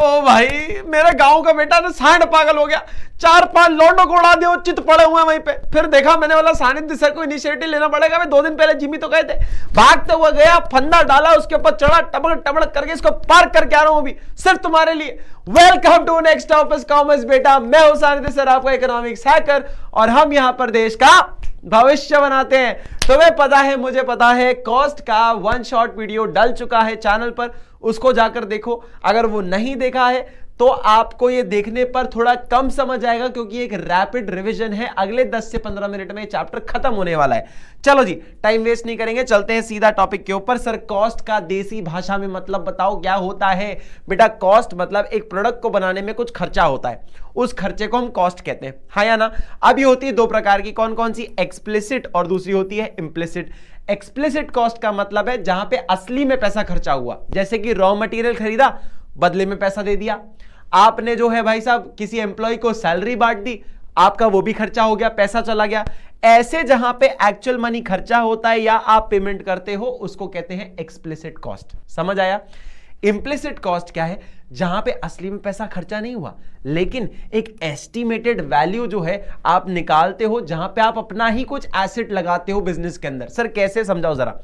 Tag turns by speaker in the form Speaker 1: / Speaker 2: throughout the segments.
Speaker 1: ओ भाई, मेरे गांव का बेटा ना सांड पागल हो गया, 4-5 लौंडों को उड़ा दिया, चित पड़े हुए हैं वहीं पे। फिर देखा मैंने, वाला सानिध्य सर को इनिशिएटिव लेना पड़ेगा। मैं 2 दिन पहले जिमी तो गए थे, भागते हुए गया, फंदा डाला, उसके ऊपर चढ़ा, टबड़ टबड़ करके इसको पार करके आ रहा हूं अभी, सिर्फ तुम्हारे लिए। Welcome to next office commerce बेटा, मैं हूं सानिध्य सर, आपका इकोनॉमिक्स हैकर, और हम यहां पर देश का भविष्य बनाते हैं। तुम्हें पता है, मुझे पता है, कॉस्ट का 1 शॉर्ट वीडियो डल चुका है चैनल पर, उसको जाकर देखो। अगर वो नहीं देखा है तो आपको ये देखने पर थोड़ा कम समझ आएगा, क्योंकि एक रैपिड रिवीजन है। अगले 10 से 15 मिनट में चैप्टर खत्म होने वाला है। चलो जी, टाइम वेस्ट नहीं करेंगे, चलते हैं सीधा टॉपिक के ऊपर। सर, कॉस्ट का देसी भाषा में मतलब बताओ क्या होता है? बेटा, कॉस्ट मतलब एक प्रोडक्ट को बनाने में कुछ खर्चा होता है, उस खर्चे को हम कॉस्ट कहते हैं, हाँ या ना? अब ये होती है 2 प्रकार की, कौन कौन सी? एक्सप्लिसिट और दूसरी होती है इम्प्लिसिट। एक्सप्लिसिट कॉस्ट का मतलब है जहां पे असली में पैसा खर्चा हुआ, जैसे कि रॉ मटेरियल खरीदा, बदले में पैसा दे दिया। आपने जो है भाई साहब किसी एम्प्लॉय को सैलरी बांट दी, आपका वो भी खर्चा हो गया, पैसा चला गया। ऐसे जहां पे एक्चुअल मनी खर्चा होता है या आप पेमेंट करते हो, उसको कहते हैं एक्सप्लिसिट कॉस्ट। समझ आया? इंप्लिसिट कॉस्ट क्या है? जहां पे असली में पैसा खर्चा नहीं हुआ, लेकिन एक एस्टिमेटेड वैल्यू जो है आप निकालते हो, जहां पे आप अपना ही कुछ एसेट लगाते हो बिजनेस के अंदर। सर कैसे, समझाओ जरा।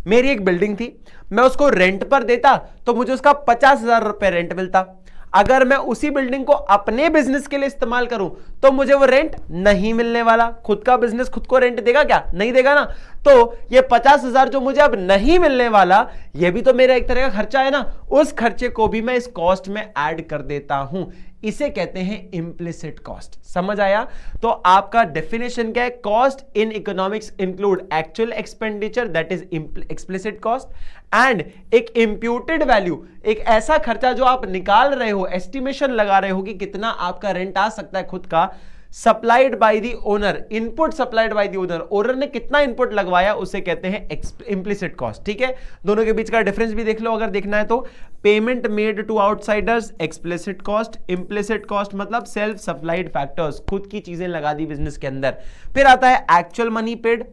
Speaker 1: मेरी एक बिल्डिंग थी, मैं उसको रेंट पर देता तो मुझे उसका 50,000 रुपए रेंट मिलता। अगर मैं उसी बिल्डिंग को अपने बिजनेस के लिए इस्तेमाल करूं तो मुझे वो रेंट नहीं मिलने वाला। खुद का बिजनेस खुद को रेंट देगा क्या? नहीं देगा ना। तो ये 50,000 जो मुझे अब नहीं मिलने वाला, ये भी तो मेरा एक तरह का खर्चा है ना। उस खर्चे को भी मैं इस कॉस्ट में ऐड कर देता हूं, इसे कहते हैं इम्प्लिसिट कॉस्ट। समझ आया? तो आपका डेफिनेशन क्या है? Cost in economics include actual expenditure, that is explicit cost, and एक इंप्यूटेड वैल्यू, एक ऐसा खर्चा जो आप निकाल रहे हो, एस्टिमेशन लगा रहे हो कि कितना आपका रेंट आ सकता है खुद का, supplied by the owner, input supplied by the owner, owner ने कितना इनपुट लगवाया, उसे कहते हैं इंप्लिसिट कॉस्ट। ठीक है, दोनों के बीच का डिफरेंस भी देख लो अगर देखना है तो। Payment made to outsiders, explicit cost. Implicit cost मतलब सेल्फ सप्लाइड फैक्टर्स, खुद की चीजें लगा दी बिजनेस के अंदर। फिर आता है एक्चुअल मनी पेड,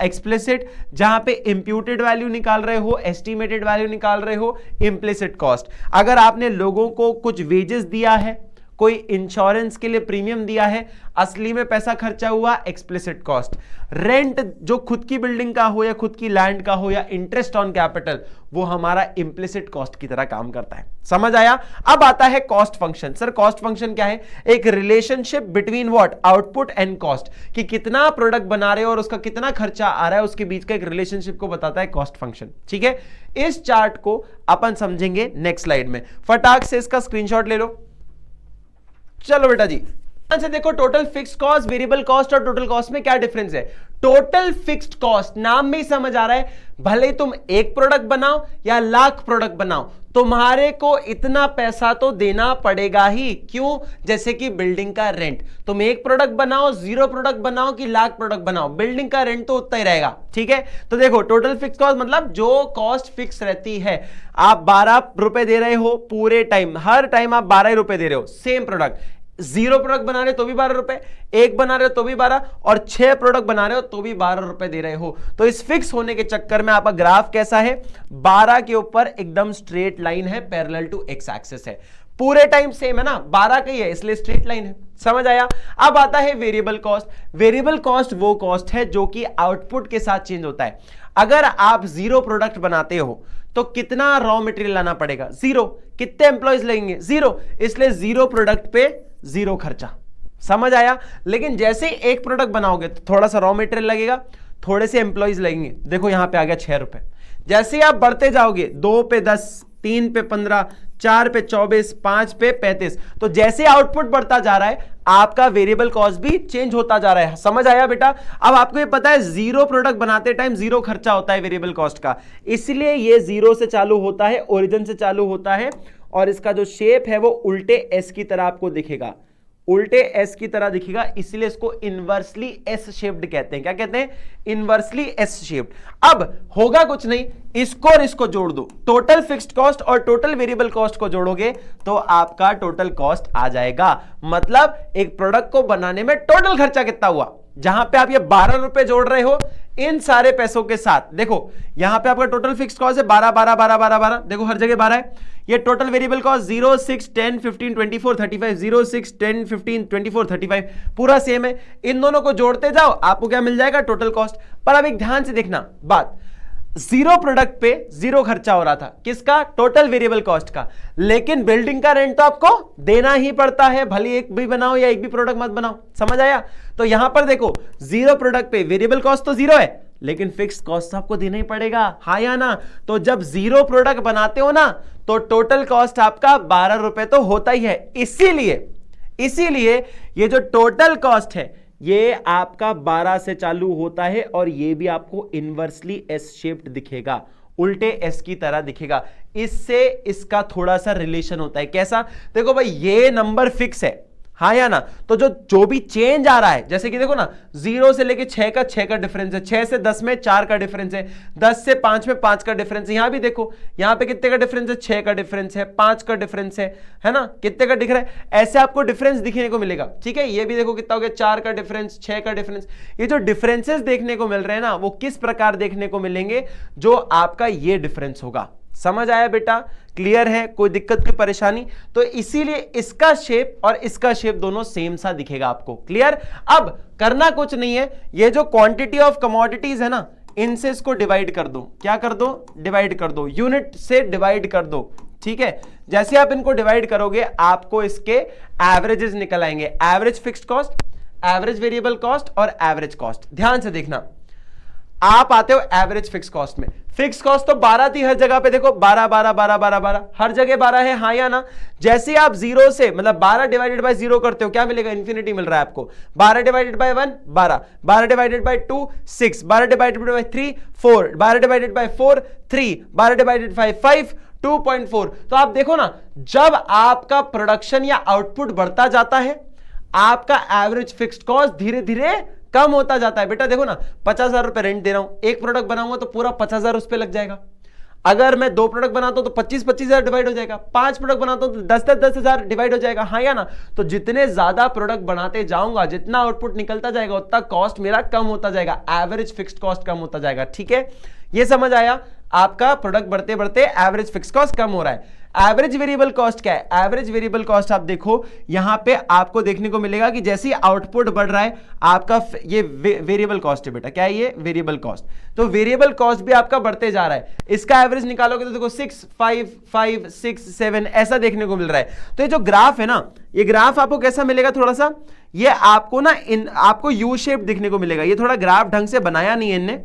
Speaker 1: एक्सप्लिसिट, जहां पे इंप्यूटेड वैल्यू निकाल रहे हो, एस्टिमेटेड वैल्यू निकाल रहे हो, इम्प्लिसिट कॉस्ट। अगर आपने लोगों को कुछ वेजेस दिया है, कोई इंश्योरेंस के लिए प्रीमियम दिया है, असली में पैसा खर्चा हुआ, एक्सप्लिसिट कॉस्ट। रेंट जो खुद की बिल्डिंग का हो या खुद की लैंड का हो, या इंटरेस्ट ऑन कैपिटल, वो हमारा इम्प्लिसिट कॉस्ट की तरह काम करता है। समझ आया? अब आता है cost function. Sir cost function क्या है? एक relationship between what? Output and cost, कि कितना प्रोडक्ट बना रहे हो और उसका कितना खर्चा आ रहा है, उसके बीच का एक रिलेशनशिप को बताता है कॉस्ट फंक्शन। ठीक है, इस चार्ट को अपन समझेंगे नेक्स्ट स्लाइड में। फटाक से इसका स्क्रीनशॉट ले लो। चलो बेटा जी, से देखो, total fixed cost, variable cost और टोटल कॉस्ट में क्या डिफरेंस है? टोटल फिक्स्ड कॉस्ट, नाम में ही समझ आ रहा है, भले ही तुम 1 प्रोडक्ट बनाओ या लाख प्रोडक्ट बनाओ, तुम्हारे को इतना पैसा तो देना पड़ेगा ही। क्यों? जैसे कि बिल्डिंग का रेंट, तुम 1 प्रोडक्ट बनाओ, 0 प्रोडक्ट बनाओ कि लाख प्रोडक्ट बनाओ, बिल्डिंग का रेंट तो उतना ही रहेगा। ठीक है, तो देखो टोटल फिक्स कॉस्ट मतलब जो कॉस्ट फिक्स रहती है। आप 12 रुपए दे रहे हो पूरे टाइम, हर टाइम आप 12 रुपए दे रहे हो, सेम प्रोडक्ट। 0 प्रोडक्ट बना रहे हो तो भी 12 रुपए, 1 बना रहे हो तो भी 12, और 6 प्रोडक्ट बना रहे हो तो भी 12 रुपए दे रहे हो। तो इस फिक्स होने के चक्कर में आपका ग्राफ कैसा है? 12 के ऊपर एकदम स्ट्रेट लाइन है, पैरेलल टू एक्स एक्सिस है, पूरे टाइम सेम है ना, 12 का ही है इसलिए स्ट्रेट लाइन है। समझ आया? अब आता है वेरिएबल कॉस्ट। वेरिएबल कॉस्ट वो कॉस्ट है जो कि आउटपुट के साथ चेंज होता है। अगर आप 0 प्रोडक्ट बनाते हो तो कितना रॉ मटेरियल लाना पड़ेगा? 0। कितने एम्प्लॉयज लगेंगे? 0, इसलिए 0 प्रोडक्ट पे 0 खर्चा। समझ आया? लेकिन जैसे ही 1 प्रोडक्ट बनाओगे तो थोड़ा सा रॉ मटेरियल लगेगा, थोड़े से एम्प्लॉयज लगेंगे। देखो यहां पे आ गया 6 रुपए। जैसे ही आप बढ़ते जाओगे, 2 पे 10, 3 पे 15, 4 पे 24, 5 पे 35, तो जैसे आउटपुट बढ़ता जा रहा है आपका वेरिएबल कॉस्ट भी चेंज होता जा रहा है। समझ आया बेटा? अब आपको ये पता है 0 प्रोडक्ट बनाते टाइम 0 खर्चा होता है वेरिएबल कॉस्ट का, इसलिए ये 0 से चालू होता है, ओरिजिन से चालू होता है, और इसका जो शेप है वो उल्टे एस की तरह आपको दिखेगा, उल्टे एस की तरह दिखेगा, इसलिए इसको इनवर्सली एस शेप्ड कहते हैं। क्या कहते हैं? Inversely S shaped. अब होगा कुछ नहीं, इसको और इसको जोड़ दो, टोटल फिक्स्ड कॉस्ट और टोटल वेरिएबल कॉस्ट को जोड़ोगे तो आपका टोटल कॉस्ट आ जाएगा। मतलब एक प्रोडक्ट को बनाने में टोटल खर्चा कितना हुआ, जहां पे आप ये 12 रुपए जोड़ रहे हो, इन सारे पैसों के साथ देखो यहां पे आपका टोटल फिक्स्ड कॉस्ट है 12 12 12 12 12, देखो हर जगह 12 है। ये टोटल वेरिएबल कॉस्ट 0 6 10 15 24 35 0 6 10 15 24 35 पूरा सेम है। इन दोनों को जोड़ते जाओ आपको क्या मिल जाएगा, टोटल कॉस्ट। पर अब एक ध्यान से देखना बात, जीरो प्रोडक्ट पे जीरो खर्चा हो रहा था, किसका, टोटल वेरिएबल कॉस्ट का, लेकिन बिल्डिंग का रेंट तो आपको देना ही पड़ता है, भले एक भी बनाओ या एक भी प्रोडक्ट मत बनाओ, समझ आया। तो यहां पर देखो जीरो प्रोडक्ट पे वेरिएबल कॉस्ट तो जीरो है, लेकिन फिक्स्ड कॉस्ट आपको देना ही पड़ेगा, हाँ या ना। तो जब जीरो प्रोडक्ट बनाते हो ना तो टोटल कॉस्ट आपका 12 रुपए तो होता ही है। इसीलिए ये जो टोटल कॉस्ट है ये आपका 12 से चालू होता है और ये भी आपको इनवर्सली एस शेप्ड दिखेगा, उल्टे एस की तरह दिखेगा। इससे इसका थोड़ा सा रिलेशन होता है, कैसा, देखो भाई ये नंबर फिक्स है, हाँ या ना। तो जो भी चेंज आ रहा है, जैसे कि देखो ना 0 से लेके 6 का डिफरेंस है, 6 से 10 में 4 का डिफरेंस है, 10 से 5 में 5 का डिफरेंस है। यहां भी देखो यहां पे कितने का डिफरेंस है, 6 का डिफरेंस है, 5 का डिफरेंस है ना, कितने का दिख रहा है, ऐसे आपको डिफरेंस दिखने को मिलेगा। ठीक है, ये भी देखो कितना हो गया, 4 का डिफरेंस, 6 का डिफरेंस। ये जो डिफरेंसेस देखने को मिल रहे हैं ना वो किस प्रकार देखने को मिलेंगे, जो आपका ये डिफरेंस होगा। समझ आया बेटा, क्लियर है, कोई दिक्कत की परेशानी। तो इसीलिए इसका शेप और इसका शेप दोनों सेम सा दिखेगा आपको, क्लियर। अब करना कुछ नहीं है, ये जो क्वांटिटी ऑफ कमोडिटीज है ना इनसे इसको डिवाइड कर दो, क्या कर दो, डिवाइड कर दो, यूनिट से डिवाइड कर दो। ठीक है, जैसे आप इनको डिवाइड करोगे आपको इसके एवरेजेस निकल आएंगे, average fixed cost, average variable cost और एवरेज कॉस्ट। ध्यान से देखना, आप आते हो एवरेज फिक्स कॉस्ट में, फिक्स कॉस्ट तो 12 थी हर जगह पे, देखो 12 12 12 12 12 हर जगह 12 है, हाँ या ना। जैसे आप 0 से मतलब 12 डिवाइडेड बाय 0 करते हो क्या मिलेगा, इन्फिनिटी मिल रहा है आपको। 12 divided by 1 12, 12 divided by 2 6, 12 divided by 3 4, 12 divided by 4 3, 12 divided by 5 2.4। तो आप देखो ना, जब आपका प्रोडक्शन या आउटपुट बढ़ता जाता है आपका एवरेज फिक्स्ड कॉस्ट धीरे धीरे कम होता जाता है। बेटा देखो ना, 50,000 रुपए रेंट दे रहा हूं, एक प्रोडक्ट बनाऊंगा तो पूरा 50,000 उस पे लग जाएगा। अगर मैं 2 प्रोडक्ट बनाता हूं तो 25,000 डिवाइड हो जाएगा, 5 प्रोडक्ट बनाता हूं तो 10,000 डिवाइड हो जाएगा, हाँ या ना। तो जितने ज्यादा प्रोडक्ट बनाते जाऊंगा, जितना आउटपुट निकलता जाएगा उतना कॉस्ट मेरा कम होता जाएगा, एवरेज फिक्स्ड कॉस्ट कम होता जाएगा। ठीक है, ये समझ आया, आपका प्रोडक्ट बढ़ते बढ़ते एवरेज फिक्स्ड कॉस्ट कम हो रहा है। एवरेज वेरिएबल कॉस्ट क्या है, एवरेज वेरिएबल कॉस्ट आप देखो यहां पे आपको देखने को मिलेगा कि जैसे ही आउटपुट बढ़ रहा है आपका ये वेरिएबल कॉस्ट है बेटा, क्या है ये, वेरिएबल कॉस्ट। तो वेरिएबल कॉस्ट भी आपका बढ़ते जा रहा है, इसका एवरेज निकालोगे तो देखो 6 5 5 6 7 ऐसा देखने को मिल रहा है। तो ये जो ग्राफ है ना, ये ग्राफ आपको कैसा मिलेगा, थोड़ा सा ये आपको ना आपको यू शेप दिखने को मिलेगा। ये थोड़ा ग्राफ ढंग से बनाया नहीं है इनने,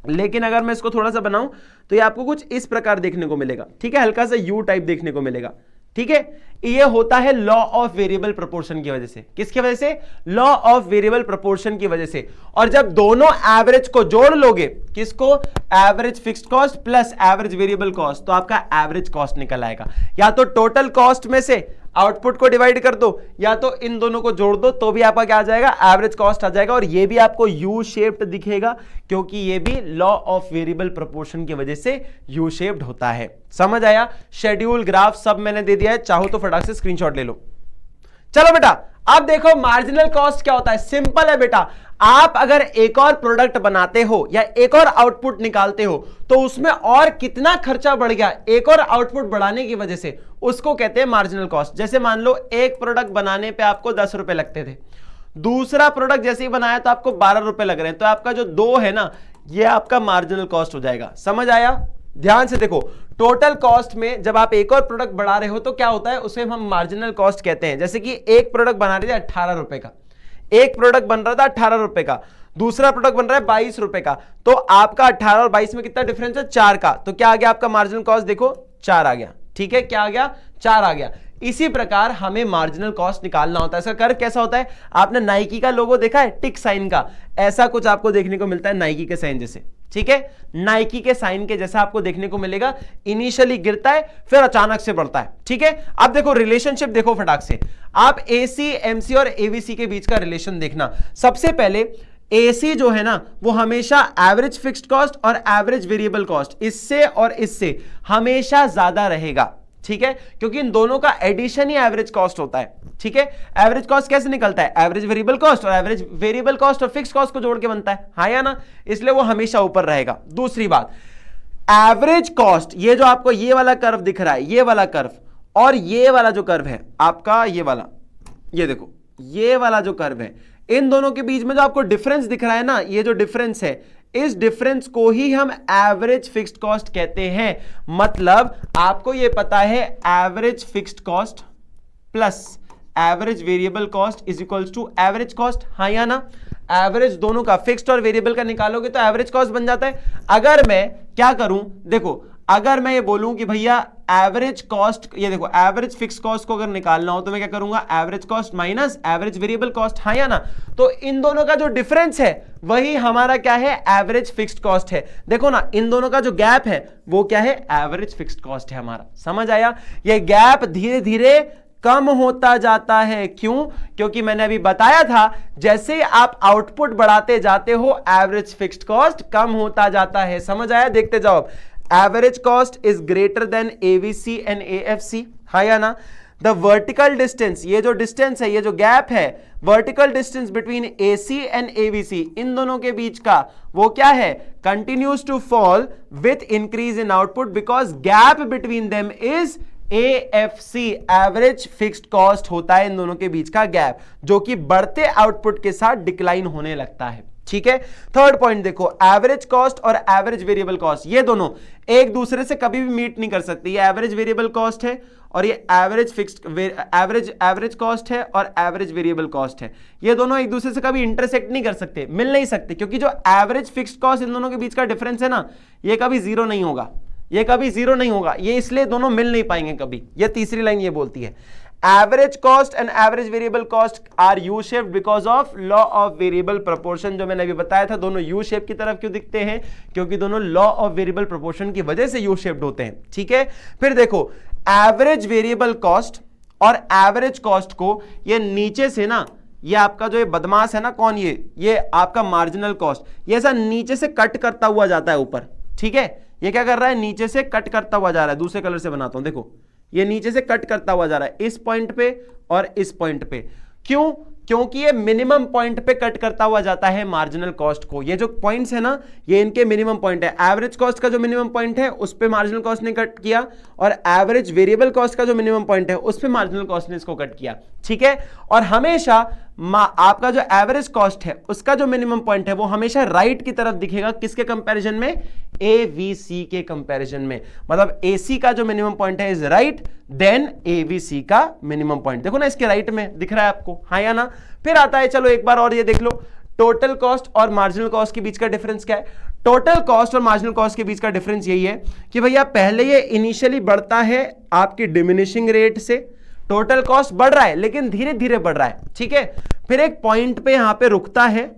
Speaker 1: लेकिन अगर मैं इसको थोड़ा सा बनाऊं तो ये आपको कुछ इस प्रकार देखने को मिलेगा। ठीक है, हल्का सा यू टाइप देखने को मिलेगा। ठीक है, ये होता है लॉ ऑफ वेरिएबल प्रोपोर्शन की वजह से। किसकी वजह से, लॉ ऑफ वेरिएबल प्रोपोर्शन की वजह से। और जब दोनों एवरेज को जोड़ लोगे, किसको, average fixed cost plus average variable cost, तो आपका एवरेज कॉस्ट निकल आएगा। या तो टोटल कॉस्ट में से आउटपुट को डिवाइड कर दो, या तो इन दोनों को जोड़ दो, तो भी आपका क्या आ जाएगा, एवरेज कॉस्ट आ जाएगा। और ये भी आपको यू शेप्ड दिखेगा, क्योंकि ये भी लॉ ऑफ वेरिएबल प्रोपोर्शन की वजह से यू शेप्ड होता है। समझ आया, शेड्यूल ग्राफ सब मैंने दे दिया है, चाहो तो फटाक से स्क्रीनशॉट ले लो। चलो बेटा, अब देखो मार्जिनल कॉस्ट क्या होता है। सिंपल है बेटा, आप अगर एक और प्रोडक्ट बनाते हो या एक और आउटपुट निकालते हो तो उसमें और कितना खर्चा बढ़ गया एक और आउटपुट बढ़ाने की वजह से, उसको कहते हैं मार्जिनल कॉस्ट। जैसे मान लो एक प्रोडक्ट बनाने पे आपको 10 रुपए लगते थे, दूसरा प्रोडक्ट जैसे ही बनाया तो आपको 12 रुपए लग रहे हैं, तो आपका जो 2 है ना, ये आपका मार्जिनल कॉस्ट हो जाएगा। समझ आया, ध्यान से देखो, टोटल कॉस्ट में जब आप एक और प्रोडक्ट बढ़ा रहे हो तो क्या होता है, उसे हम मार्जिनल कॉस्ट कहते हैं। जैसे कि एक प्रोडक्ट बना रहे थे 18 रुपए का, एक प्रोडक्ट बन रहा था 18 रुपए का, दूसरा प्रोडक्ट बन रहा है 22 रुपए का, तो आपका 18 और 22 में कितना डिफरेंस है, 4 का। तो क्या आ गया आपका मार्जिनल कॉस्ट, देखो 4 आ गया। ठीक है, क्या आ गया, 4 आ गया। इसी प्रकार हमें मार्जिनल कॉस्ट निकालना होता है। इसका कर्व कैसा होता है, आपने नाइकी का लोगो देखा है, टिक साइन का, ऐसा कुछ आपको देखने को मिलता है नाइकी के साइन जैसे। ठीक है, नाइकी के साइन के जैसा आपको देखने को मिलेगा, इनिशियली गिरता है फिर अचानक से बढ़ता है। ठीक है, अब देखो रिलेशनशिप देखो फटाक से, आप एसी एमसी और एवीसी के बीच का रिलेशन देखना। सबसे पहले एसी जो है ना वो हमेशा एवरेज फिक्स्ड कॉस्ट और एवरेज वेरिएबल कॉस्ट, इससे और इससे हमेशा ज्यादा रहेगा। ठीक है, क्योंकि इन दोनों का एडिशन ही एवरेज कॉस्ट होता है। ठीक है, एवरेज कॉस्ट कैसे निकलता है? एवरेज वेरिएबल कॉस्ट और एवरेज वेरिएबल कॉस्ट और फिक्स कॉस्ट को जोड़ के बनता है, हाँ या ना, इसलिए वो हमेशा ऊपर रहेगा। दूसरी बात, एवरेज कॉस्ट, ये जो आपको ये वाला कर्व दिख रहा है, ये वाला कर्व और ये वाला जो कर्व है आपका, ये वाला, ये देखो ये वाला जो कर्व है, इन दोनों के बीच में जो आपको डिफरेंस दिख रहा है ना, ये जो डिफरेंस है, इस डिफरेंस को ही हम एवरेज फिक्स्ड कॉस्ट कहते हैं। मतलब आपको ये पता है average fixed cost plus average variable cost is equals to average cost, हाँ या ना। एवरेज दोनों का, फिक्स्ड और वेरिएबल का निकालोगे तो एवरेज कॉस्ट बन जाता है। अगर मैं क्या करूं, देखो अगर मैं ये बोलूं कि भैया एवरेज कॉस्ट, ये देखो एवरेज फिक्स कॉस्ट को अगर निकालना हो तो मैं क्या करूंगा, average cost minus average variable cost, हाँ या ना। तो इन दोनों का जो डिफरेंस है वही हमारा क्या है, एवरेज फिक्स्ड कॉस्ट है। देखो ना, इन दोनों का जो गैप है वो क्या है, एवरेज फिक्स्ड कॉस्ट है हमारा। समझ आया? ये गैप धीरे धीरे कम होता जाता है। क्यों? क्योंकि मैंने अभी बताया था जैसे ही आप आउटपुट बढ़ाते जाते हो एवरेज फिक्स्ड कॉस्ट कम होता जाता है। समझ आया? देखते जाओ। Average cost is greater than AVC and AFC, हाँ या ना। द वर्टिकल डिस्टेंस, ये जो डिस्टेंस है, ये जो गैप है, vertical distance between AC and AVC, इन दोनों के बीच का वो क्या है, continues to fall with increase in output because gap between them is AFC, average fixed cost होता है इन दोनों के बीच का गैप, जो कि बढ़ते आउटपुट के साथ डिक्लाइन होने लगता है। ठीक है, थर्ड पॉइंट देखो, एवरेज कॉस्ट और एवरेज वेरिएबल कॉस्ट, ये दोनों एक दूसरे से कभी भी मीट नहीं कर सकते। ये एवरेज वेरिएबल कॉस्ट है और ये एवरेज फिक्स्ड एवरेज कॉस्ट है और एवरेज वेरिएबल कॉस्ट है, ये दोनों एक दूसरे से कभी इंटरसेक्ट नहीं कर सकते, मिल नहीं सकते, क्योंकि जो एवरेज फिक्स्ड कॉस्ट इन दोनों के बीच का डिफरेंस है ना, ये कभी जीरो नहीं होगा, ये कभी जीरो नहीं होगा, ये इसलिए दोनों मिल नहीं पाएंगे कभी। ये तीसरी लाइन ये बोलती है, average cost and average variable cost are U shaped because of law of variable proportion. जो मैंने अभी बताया था, दोनों यू शेप की तरफ क्यों दिखते हैं, क्योंकि दोनों लॉ ऑफ वेरिएबल प्रोपोर्शन की वजह से यू शेप्ड होते हैं। ठीक है, फिर देखो एवरेज वेरिएबल कॉस्ट और एवरेज कॉस्ट को ये नीचे से ना, ये आपका जो ये बदमाश है ना, कौन, ये आपका मार्जिनल कॉस्ट, ये ऐसा नीचे से कट करता हुआ जाता है ऊपर। ठीक है, ये क्या कर रहा है, नीचे से कट करता हुआ जा रहा है। दूसरे कलर से बनाता हूं, देखो ये नीचे से कट करता हुआ जा रहा है इस पॉइंट पे और इस पॉइंट पे। क्यों? क्योंकि ये मिनिमम पॉइंट पे कट करता हुआ जाता है मार्जिनल कॉस्ट को। ये जो पॉइंट्स है ना, ये इनके मिनिमम पॉइंट है। एवरेज कॉस्ट का जो मिनिमम पॉइंट है उस पे मार्जिनल कॉस्ट ने कट किया, और एवरेज वेरिएबल कॉस्ट का जो मिनिमम पॉइंट है उस पे मार्जिनल कॉस्ट ने इसको कट किया। ठीक है, और हमेशा आपका जो एवरेज कॉस्ट है उसका जो मिनिमम पॉइंट है वो हमेशा राइट की तरफ दिखेगा। किसके कंपैरिजन में? एवीसी के कंपैरिजन में। मतलब एसी का जो मिनिमम पॉइंट है इज राइट देन एवीसी का मिनिमम पॉइंट। देखो ना, इसके राइट में दिख रहा है आपको, हाँ या ना। फिर आता है, चलो एक बार और ये देख लो, टोटल कॉस्ट और मार्जिनल कॉस्ट के बीच का डिफरेंस क्या है। टोटल कॉस्ट और मार्जिनल कॉस्ट के बीच का डिफरेंस यही है कि भैया पहले ये इनिशियली बढ़ता है आपकी डिमिनिशिंग रेट से, टोटल कॉस्ट बढ़ रहा है लेकिन धीरे धीरे बढ़ रहा है। ठीक है, फिर एक पॉइंट पे यहां पे रुकता है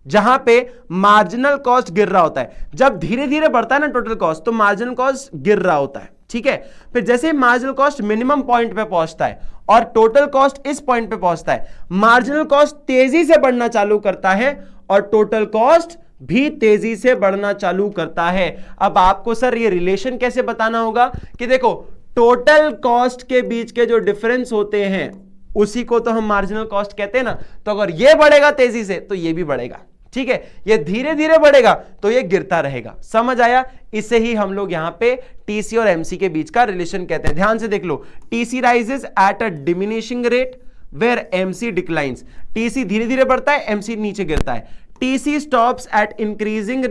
Speaker 1: जहां पे मार्जिनल कॉस्ट गिर रहा होता है। जब धीरे धीरे बढ़ता है ना टोटल कॉस्ट, तो मार्जिनल कॉस्ट गिर रहा होता है। ठीक है, फिर जैसे मार्जिनल कॉस्ट मिनिमम पॉइंट पे पहुंचता है और टोटल कॉस्ट इस पॉइंट पे पहुंचता है, मार्जिनल कॉस्ट तेजी से बढ़ना चालू करता है और टोटल कॉस्ट भी तेजी से बढ़ना चालू करता है। अब आपको सर ये रिलेशन कैसे बताना होगा कि देखो, टोटल कॉस्ट के बीच के जो डिफरेंस होते हैं उसी को तो हम मार्जिनल कॉस्ट कहते हैं ना। तो अगर ये बढ़ेगा तेजी से तो ये भी बढ़ेगा। ठीक है, ये धीरे धीरे बढ़ेगा तो ये गिरता रहेगा। समझ आया? इसे ही हम लोग यहां पे टीसी और एमसी के बीच का रिलेशन कहते हैं। ध्यान से देख लो, TC rises at a diminishing rate where MC declines. TC धीरे धीरे बढ़ता है, एमसी नीचे गिरता है। TC stops increasing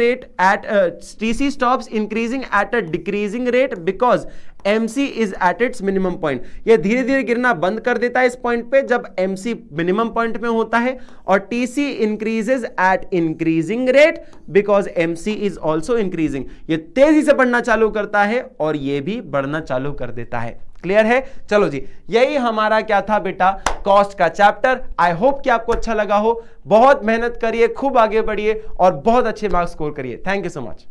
Speaker 1: at a decreasing rate because MC is at its minimum point। यह धीरे धीरे गिरना बंद कर देता है इस पॉइंट पे जब MC मिनिमम पॉइंट में होता है, और TC increases at increasing rate because MC is also increasing। ये तेजी से बढ़ना चालू करता है और ये भी बढ़ना चालू कर देता है। क्लियर है? चलो जी, यही हमारा क्या था बेटा, कॉस्ट का चैप्टर। आई होप कि आपको अच्छा लगा हो। बहुत मेहनत करिए, खूब आगे बढ़िए और बहुत अच्छे मार्क्स स्कोर करिए। Thank you so much.